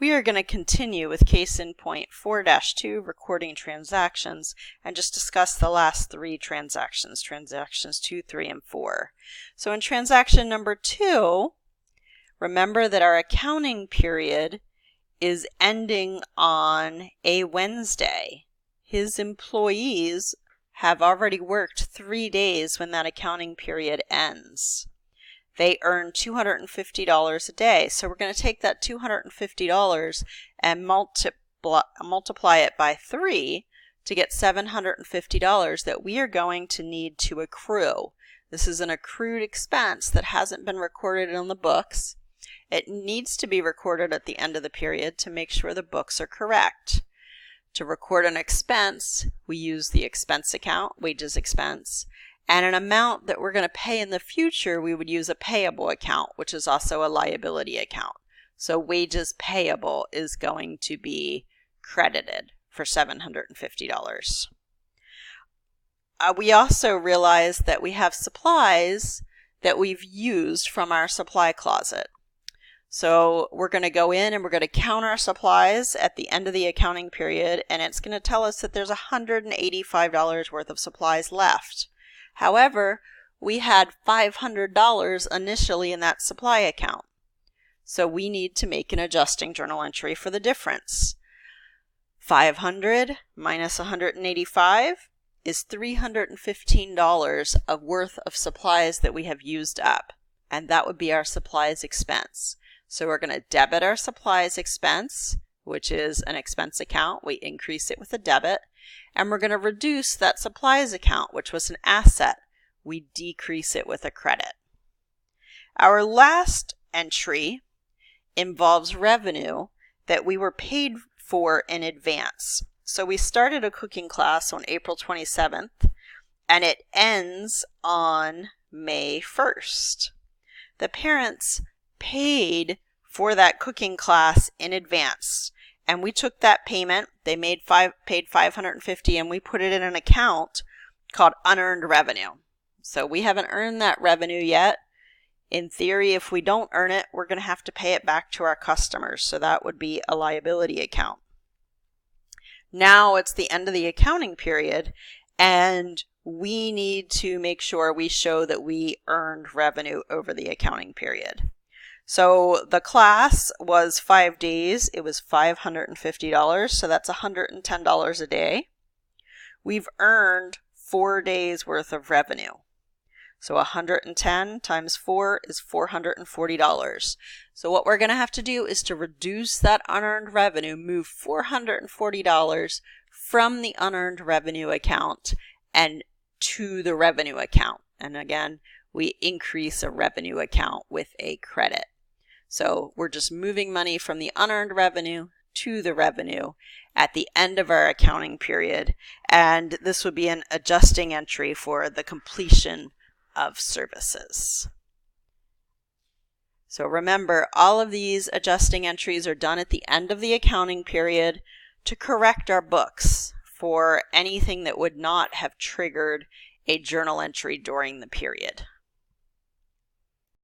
We are going to continue with case in point 4-2, recording transactions, and just discuss the last three transactions, transactions 2, 3, and 4. So in transaction number 2, remember that our accounting period is ending on a Wednesday. His employees have already worked 3 days when that accounting period ends. They earn $250 a day. So we're going to take that $250 and multiply it by 3 to get $750 that we are going to need to accrue. This is an accrued expense that hasn't been recorded in the books. It needs to be recorded at the end of the period to make sure the books are correct. To record an expense, we use the expense account, wages expense, and an amount that we're going to pay in the future, we would use a payable account, which is also a liability account. So wages payable is going to be credited for $750. We also realize that we have supplies that we've used from our supply closet. So we're going to go in and we're going to count our supplies at the end of the accounting period, and it's going to tell us that there's $185 worth of supplies left. However, we had $500 initially in that supply account. So we need to make an adjusting journal entry for the difference. 500 minus 185 is $315 of worth of supplies that we have used up, and that would be our supplies expense. So we're going to debit our supplies expense, which is an expense account. We increase it with a debit, and we're going to reduce that supplies account, which was an asset. We decrease it with a credit. Our last entry involves revenue that we were paid for in advance. So we started a cooking class on April 27th, and it ends on May 1st. The parents paid for that cooking class in advance, and we took that payment. They paid $550, and we put it in an account called unearned revenue. So we haven't earned that revenue yet. In theory, if we don't earn it, we're going to have to pay it back to our customers. So that would be a liability account. Now it's the end of the accounting period, and we need to make sure we show that we earned revenue over the accounting period. So the class was 5 days. It was $550, so that's $110 a day. We've earned 4 days worth of revenue. So 110 times 4 is $440. So what we're going to have to do is to reduce that unearned revenue, move $440 from the unearned revenue account and to the revenue account. And again, we increase a revenue account with a credit. So we're just moving money from the unearned revenue to the revenue at the end of our accounting period. And this would be an adjusting entry for the completion of services. So remember, all of these adjusting entries are done at the end of the accounting period to correct our books for anything that would not have triggered a journal entry during the period.